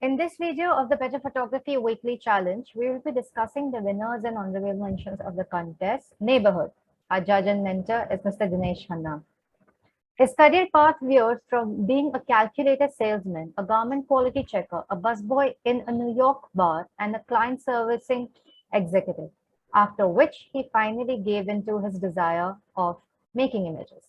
In this video of the Better Photography Weekly Challenge, we will be discussing the winners and honorable mentions of the contest, Neighbourhood. Our judge and mentor is Mr. Dinesh Khanna. His career path veered from being a calculator salesman, a garment quality checker, a busboy in a New York bar, and a client servicing executive, after which he finally gave in to his desire of making images.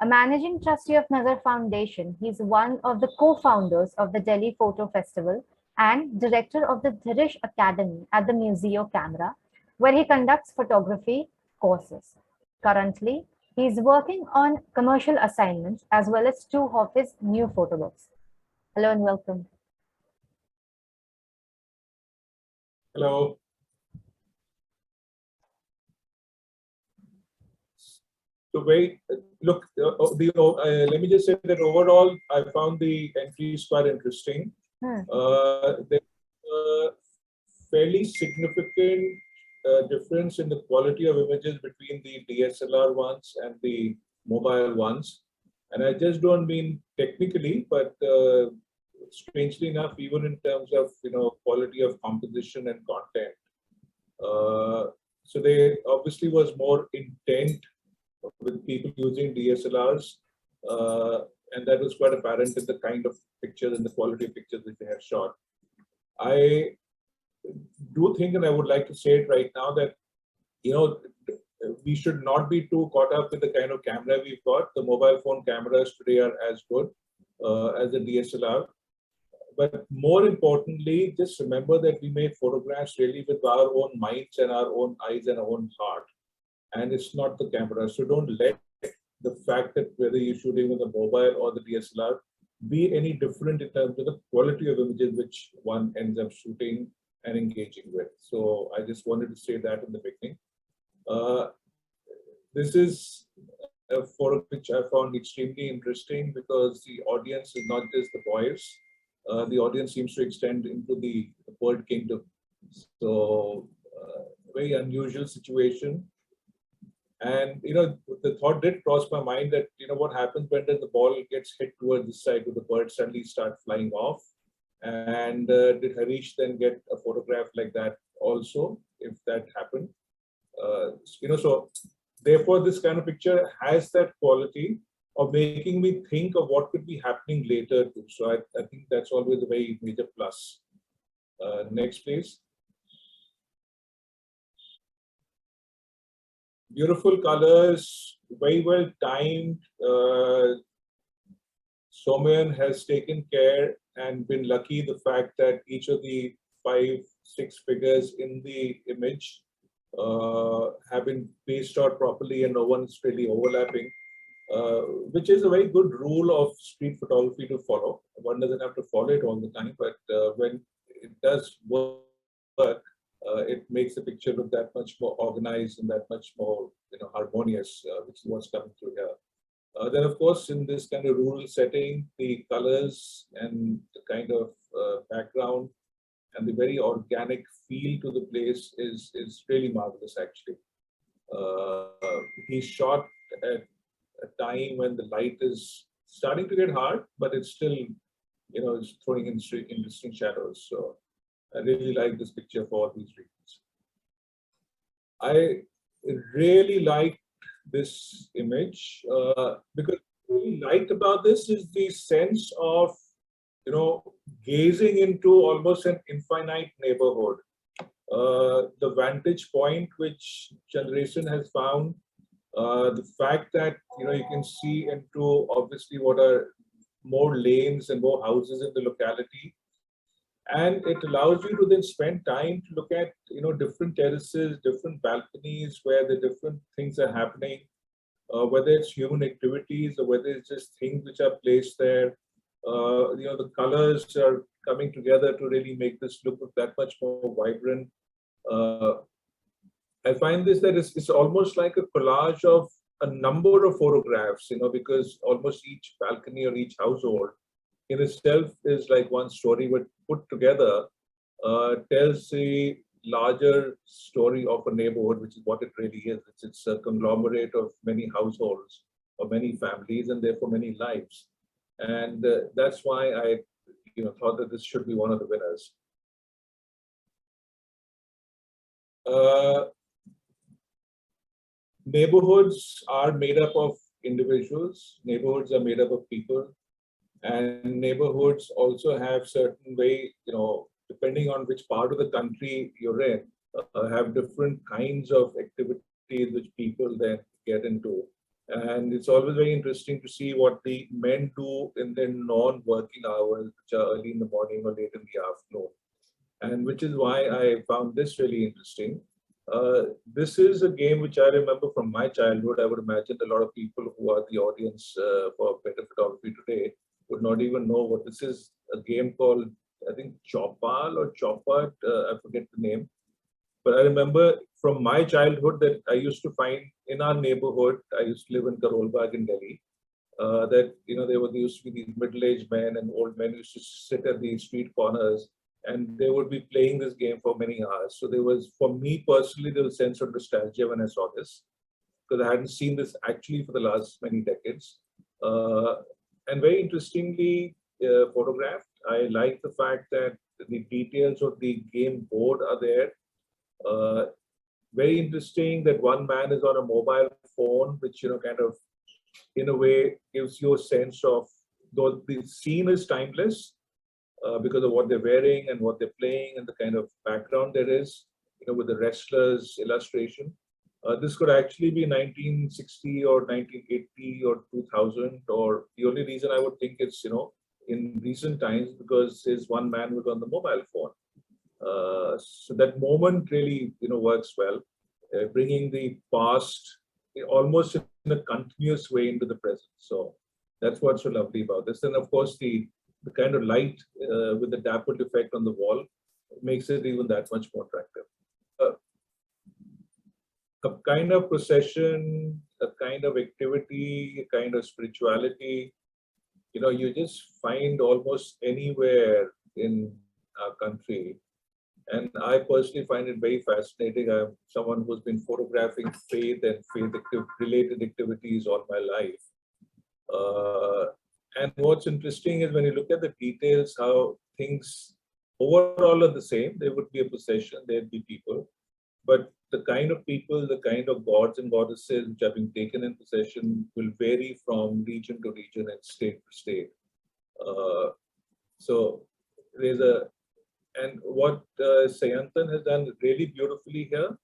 A managing trustee of Nazar Foundation, he is one of the co-founders of the Delhi Photo Festival and director of the Dhirish Academy at the Museo Camera, where he conducts photography courses. Currently, he is working on commercial assignments as well as two of his new photo books. Hello and welcome. Hello. So look, let me just say that overall, I found the entries quite interesting. There's a fairly significant difference in the quality of images between the DSLR ones and the mobile ones. And I just don't mean technically, but strangely enough, even in terms of quality of composition and content. So there obviously was more intent with people using DSLRs, and that was quite apparent in the kind of pictures and the quality of pictures that they have shot. I do think, and I would like to say it right now, that we should not be too caught up with the kind of camera we've got. The mobile phone cameras today are as good as the DSLR. But more importantly, just remember that we make photographs really with our own minds and our own eyes and our own heart. And it's not the camera. So don't let the fact that whether you're shooting with a mobile or the DSLR be any different in terms of the quality of images which one ends up shooting and engaging with. So I just wanted to say that in the beginning. This is a photo which I found extremely interesting because the audience is not just the boys. The audience seems to extend into the bird kingdom. So very unusual situation. And the thought did cross my mind that what happens when the ball gets hit towards this side, do the birds suddenly start flying off? And did Harish then get a photograph like that also, if that happened? So therefore this kind of picture has that quality of making me think of what could be happening later too. So I think that's always a very major plus. Next, please. Beautiful colors, very well timed. Soumyan has taken care and been lucky the fact that each of the 5-6 figures in the image have been spaced out properly and no one's really overlapping, which is a very good rule of street photography to follow. One doesn't have to follow it all the time, but when it does work, it makes the picture look that much more organized and that much more harmonious, which is what's coming through here. Then, of course, in this kind of rural setting, the colors and the kind of background and the very organic feel to the place is really marvelous, actually. He shot at a time when the light is starting to get hard, but it's still, it's throwing in interesting shadows. So I really like this picture for all these reasons. I really like this image because what I really liked about this is the sense of, gazing into almost an infinite neighborhood. The vantage point which generation has found, the fact that, you can see into obviously what are more lanes and more houses in the locality. And it allows you to then spend time to look at, different terraces, different balconies where the different things are happening, whether it's human activities or whether it's just things which are placed there. The colors are coming together to really make this look that much more vibrant. I find this that it's almost like a collage of a number of photographs, because almost each balcony or each household in itself is like one story, but put together tells a larger story of a neighborhood, which is what it really is. It's a conglomerate of many households or many families and therefore many lives. And that's why I thought that this should be one of the winners. Neighborhoods are made up of individuals. Neighborhoods are made up of people, and neighborhoods also have certain way, depending on which part of the country you're in, have different kinds of activities which people then get into. And it's always very interesting to see what the men do in their non-working hours, which are early in the morning or late in the afternoon. And which is why I found this really interesting. This is a game which I remember from my childhood. I would imagine a lot of people who are the audience for better photography today would not even know what this is. A game called, I think, Chopal or Chopat, I forget the name. But I remember from my childhood that I used to find in our neighborhood, I used to live in Karol Bagh in Delhi, that, there used to be these middle-aged men and old men who used to sit at the street corners, and they would be playing this game for many hours. So there was, for me personally, there was a sense of nostalgia when I saw this, because I hadn't seen this actually for the last many decades. And very interestingly photographed. I like the fact that the details of the game board are there. Very interesting that one man is on a mobile phone, which, kind of, in a way, gives you a sense of, though the scene is timeless, because of what they're wearing and what they're playing and the kind of background there is, with the wrestlers illustration. This could actually be 1960 or 1980 or 2000, or the only reason I would think it's, in recent times, because his one man was on the mobile phone. So that moment really, works well, bringing the past almost in a continuous way into the present. So that's what's so lovely about this. And of course, the kind of light with the dappled effect on the wall makes it even that much more attractive. A kind of procession, a kind of activity, a kind of spirituality, you just find almost anywhere in our country. And I personally find it very fascinating. I'm someone who's been photographing faith and faith-related activities all my life. And what's interesting is when you look at the details, how things overall are the same. There would be a procession, there'd be people, but the kind of people, the kind of gods and goddesses which have been taken in possession will vary from region to region and state to state. So there's and what Sayantan has done really beautifully here,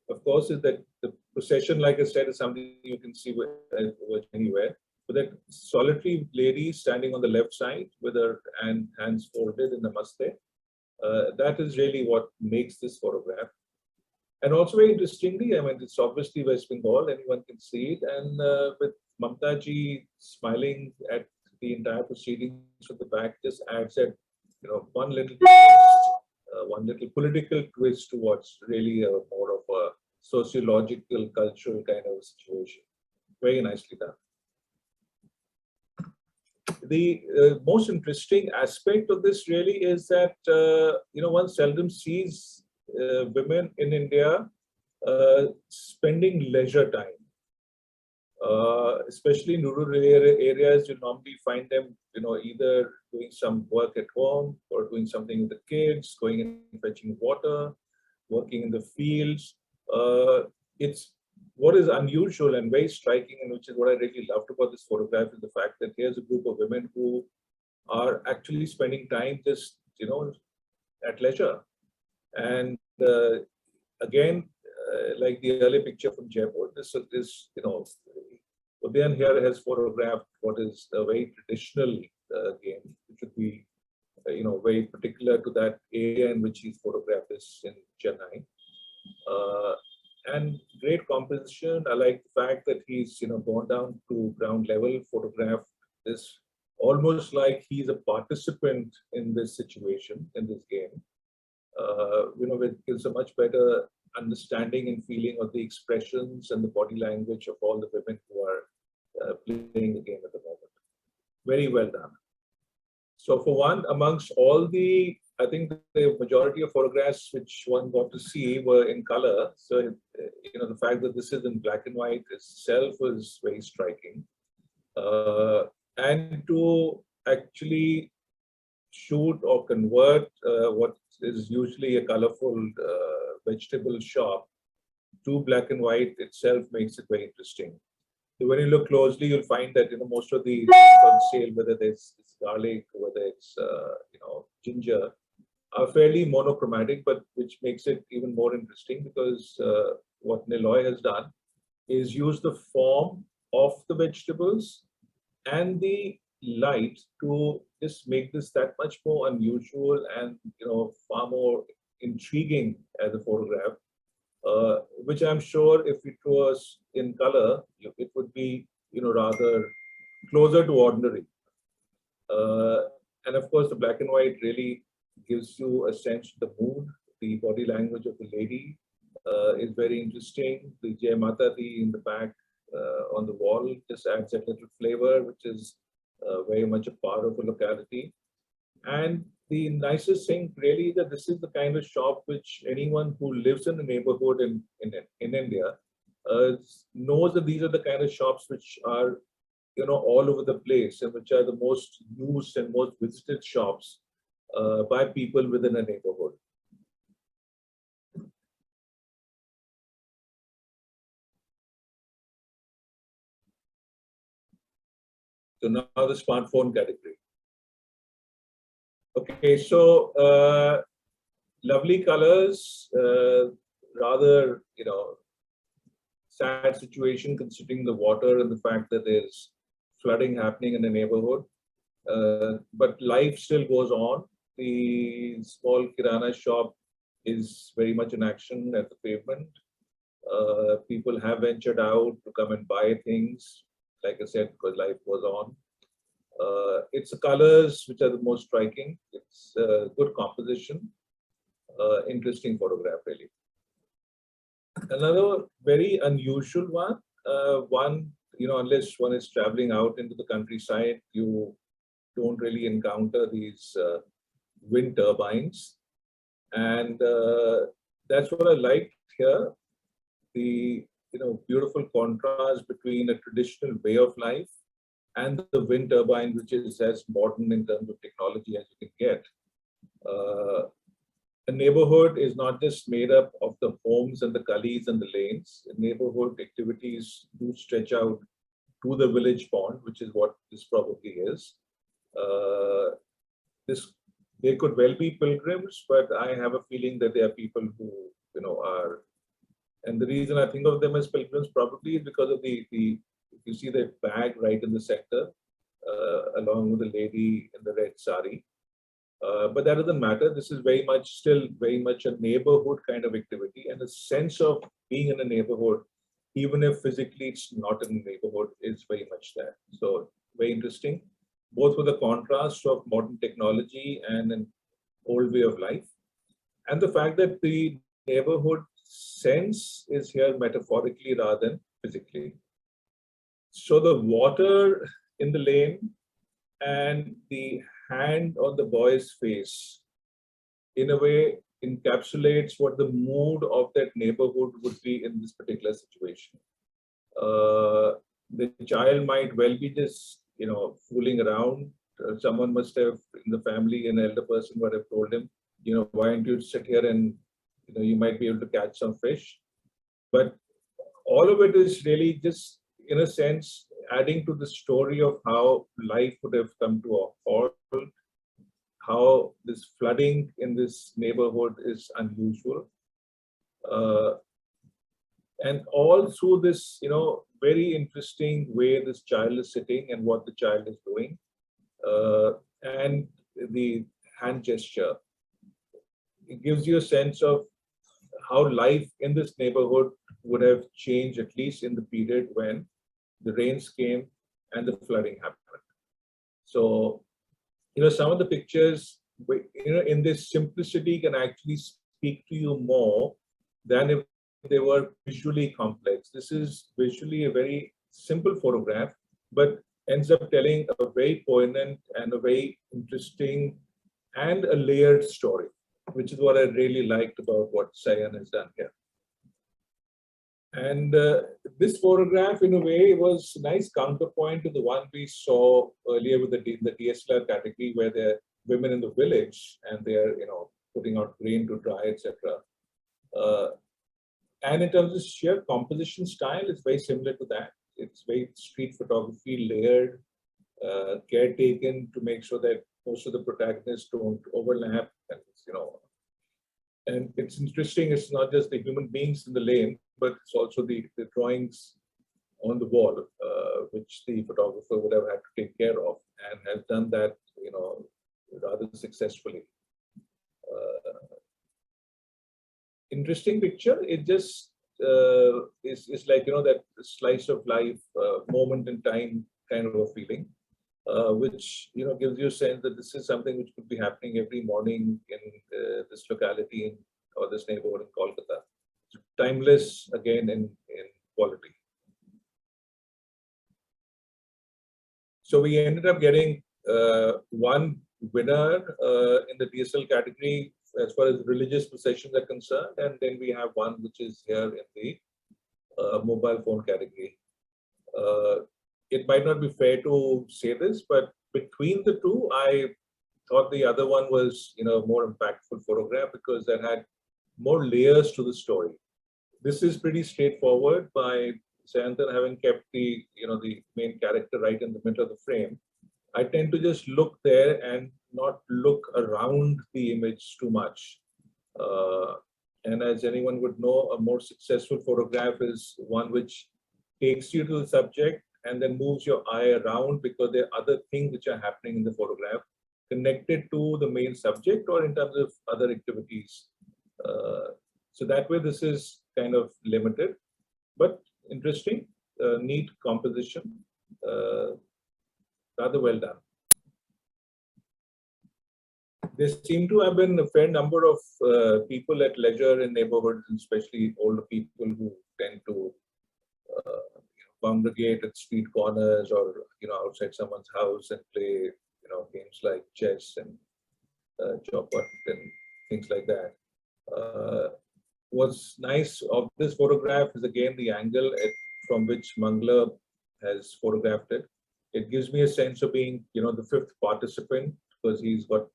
of course, is that the procession, like I said, is something you can see anywhere. But that solitary lady standing on the left side with her hands folded in the namaste, that is really what makes this photograph. And also very interestingly, I mean, it's obviously West Bengal, anyone can see it. And with Mamta ji smiling at the entire proceedings from the back just adds that, one little political twist to what's really a more of a sociological, cultural kind of situation. Very nicely done. The most interesting aspect of this really is that, one seldom sees women in India spending leisure time. Especially in rural areas, you normally find them, either doing some work at home or doing something with the kids, going and fetching water, working in the fields. It's what is unusual and very striking, and which is what I really loved about this photograph, is the fact that here's a group of women who are actually spending time just, at leisure. And again, like the earlier picture from Jaipur, this Udayan here has photographed what is a very traditional game, which would be, very particular to that area in which he's photographed this in Chennai. And great composition. I like the fact that he's, gone down to ground level, photographed this almost like he's a participant in this situation, in this game. It gives a much better understanding and feeling of the expressions and the body language of all the women who are playing the game at the moment. Very well done. So for one, amongst all the, I think the majority of photographs which one got to see were in color. So, the fact that this is in black and white itself is very striking. And to actually shoot or convert what is usually a colorful vegetable shop to black and white itself makes it very interesting. So when you look closely, you'll find that most of the things on sale, whether it's garlic, whether it's ginger, are fairly monochromatic, but which makes it even more interesting because what Neloy has done is use the form of the vegetables and the light to just make this that much more unusual and far more intriguing as a photograph, which I'm sure if it was in color, it would be rather closer to ordinary. And of course, the black and white really gives you a sense of the mood. The body language of the lady is very interesting. The Jai Mata Di in the back on the wall just adds a little flavor, which is very much a part of the locality. And the nicest thing really is that this is the kind of shop which anyone who lives in a neighborhood in India knows that these are the kind of shops which are all over the place and which are the most used and most visited shops by people within a neighborhood. So now the smartphone category. Okay, so lovely colors, rather sad situation considering the water and the fact that there's flooding happening in the neighborhood. But life still goes on. The small kirana shop is very much in action at the pavement. People have ventured out to come and buy things, like I said, because life goes on. It's the colors which are the most striking. It's good composition, interesting photograph really. Another very unusual one, unless one is traveling out into the countryside, you don't really encounter these wind turbines. And that's what I liked here. The beautiful contrast between a traditional way of life and the wind turbine, which is as modern in terms of technology as you can get. A neighborhood is not just made up of the homes and the gullies and the lanes. Neighborhood activities do stretch out to the village pond, which is what this probably is. They could well be pilgrims, but I have a feeling that they are people who are. And the reason I think of them as pilgrims probably is because of the you see that bag right in the center, along with the lady in the red sari. But that doesn't matter. This is still very much a neighborhood kind of activity, and a sense of being in a neighborhood, even if physically it's not in a neighborhood, is very much there. So very interesting, both with the contrast of modern technology and an old way of life, and the fact that the neighborhood sense is here metaphorically rather than physically. So the water in the lane and the hand on the boy's face, in a way, encapsulates what the mood of that neighborhood would be in this particular situation. The child might well be just, fooling around. Someone must have, in the family, an elder person would have told him, why don't you sit here and, you might be able to catch some fish. But all of it is really just, in a sense, adding to the story of how life would have come to a halt, how this flooding in this neighborhood is unusual. And all through this, very interesting way this child is sitting and what the child is doing. And the hand gesture. It gives you a sense of how life in this neighborhood would have changed, at least in the period when the rains came and the flooding happened. So, some of the pictures, in this simplicity can actually speak to you more than if they were visually complex. This is visually a very simple photograph, but ends up telling a very poignant and a very interesting and a layered story, which is what I really liked about what Sayan has done here. And this photograph, in a way, was a nice counterpoint to the one we saw earlier with the DSLR category, where women in the village, and they are, putting out grain to dry, etc. And in terms of sheer composition style, it's very similar to that. It's very street photography, layered, care taken to make sure that most of the protagonists don't overlap, and and it's interesting. It's not just the human beings in the lane, but it's also the drawings on the wall, which the photographer would have had to take care of, and has done that, rather successfully. Interesting picture. It just is like, that slice of life, moment in time kind of a feeling, which gives you a sense that this is something which could be happening every morning in this locality or this neighborhood in Kolkata. Timeless again in quality. So we ended up getting one winner in the DSL category as far as religious possessions are concerned, and then we have one which is here in the mobile phone category. It might not be fair to say this, but between the two, I thought the other one was, more impactful photograph because that had more layers to the story. This is pretty straightforward by Sayantan having kept the, the main character right in the middle of the frame. I tend to just look there and not look around the image too much. And as anyone would know, a more successful photograph is one which takes you to the subject and then moves your eye around because there are other things which are happening in the photograph connected to the main subject or in terms of other activities. So that way, this is kind of limited, but interesting, neat composition, rather well done. There seem to have been a fair number of people at leisure in neighborhoods, especially older people who tend to congregate at street corners or outside someone's house and play games like chess and chopper and things like that. What's nice of this photograph is again the angle from which Manglam has photographed it. It gives me a sense of being, the fifth participant because he's got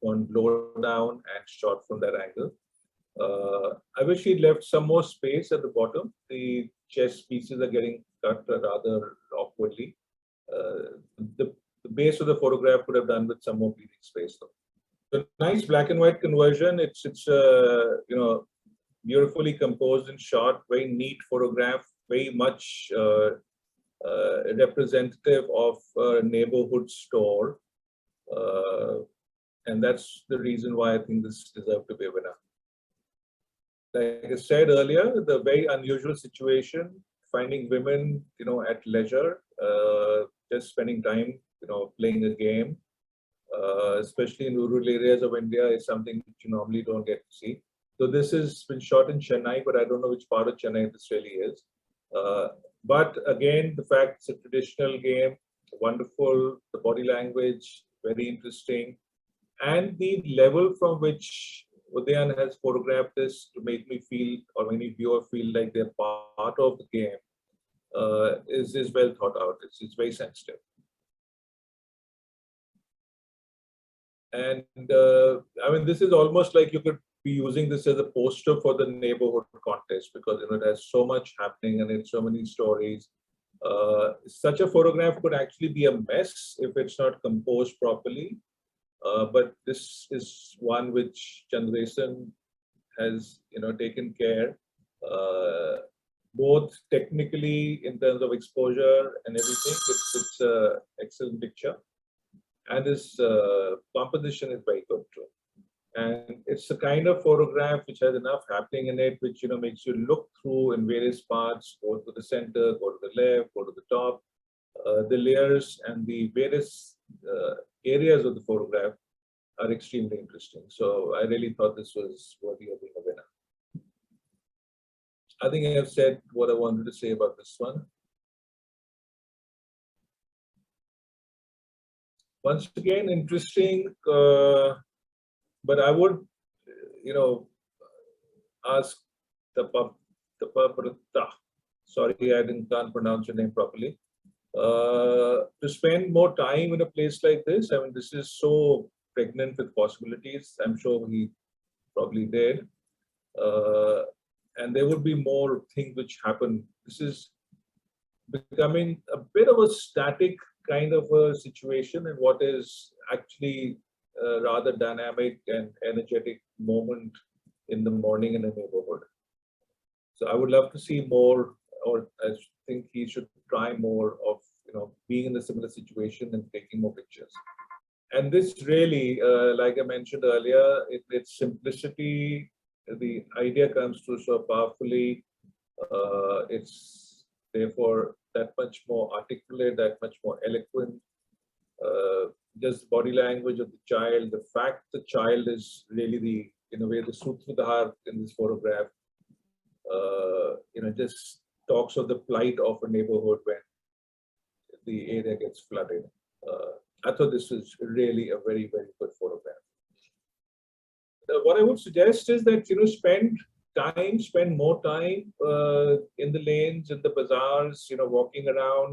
gone low down and shot from that angle. I wish he left some more space at the bottom. The chess pieces are getting cut rather awkwardly. The base of the photograph could have done with some more breathing space though. The nice black and white conversion. It's beautifully composed and shot, very neat photograph, very much representative of a neighborhood store. And that's the reason why I think this deserved to be a winner. Like I said earlier, the very unusual situation, finding women, at leisure, just spending time, playing a game, especially in rural areas of India, is something which you normally don't get to see. So this has been shot in Chennai, but I don't know which part of Chennai this really is. But again, the fact it's a traditional game, wonderful, the body language, very interesting. And the level from which Udayan has photographed this to make me feel, or any viewer feel like they're part of the game, is well thought out. It's very sensitive. And I mean, this is almost like you could be using this as a poster for the neighborhood contest because it has so much happening and it's so many stories. Such a photograph could actually be a mess if it's not composed properly. But this is one which Chandrasen has, taken care, both technically in terms of exposure and everything. It's an excellent picture, and this composition is very good too. And it's the kind of photograph which has enough happening in it, which makes you look through in various parts, go to the center, go to the left, go to the top. The layers and the various areas of the photograph are extremely interesting. So I really thought this was worthy of being a winner. I think I have said what I wanted to say about this one. Once again, interesting, but I would, ask the sorry, I can't pronounce your name properly. To spend more time in a place like this. I mean, this is so pregnant with possibilities. I'm sure he probably did. And there would be more things which happen. This is becoming a bit of a static kind of a situation, and what is actually a rather dynamic and energetic moment in the morning in a neighborhood. So I would love to see more, or I think he should try more of, being in a similar situation and taking more pictures. And this really, like I mentioned earlier, its simplicity, the idea comes through so powerfully. It's therefore that much more articulate, that much more eloquent. Just body language of the child, the fact the child is really in a way, the Sutradhar in this photograph, just talks of the plight of a neighborhood when the area gets flooded. I thought this was really a very, very good photograph. What I would suggest is that, spend more time in the lanes, in the bazaars, walking around.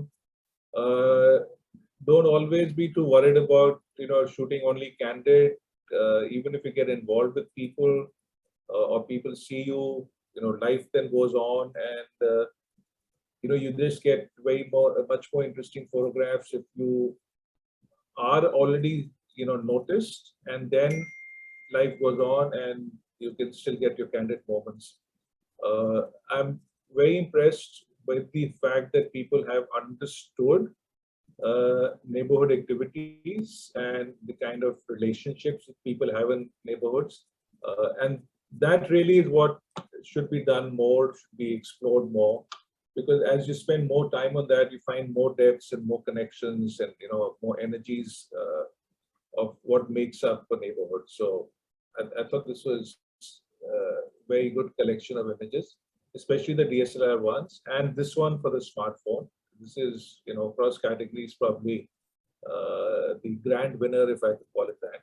Don't always be too worried about, shooting only candid. Even if you get involved with people or people see you, life then goes on, and you just get much more interesting photographs if you are already, noticed, and then life goes on and you can still get your candid moments. I'm very impressed with the fact that people have understood neighborhood activities and the kind of relationships that people have in neighborhoods. And that really is what should be done more, should be explored more. Because as you spend more time on that, you find more depths and more connections and more energies of what makes up a neighborhood. So I thought this was a very good collection of images, especially the DSLR ones, and this one for the smartphone. This is, across categories, probably the grand winner, if I could call it that.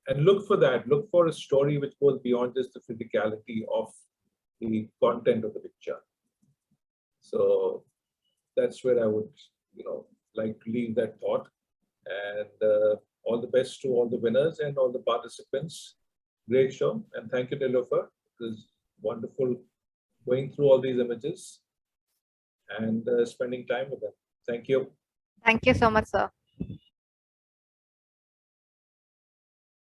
And look for that. Look for a story which goes beyond just the physicality of the content of the picture. So that's where I would, like to leave that thought. And all the best to all the winners and all the participants. Great show. And thank you, Neloy. It was wonderful going through all these images and spending time with them. Thank you. Thank you so much, sir.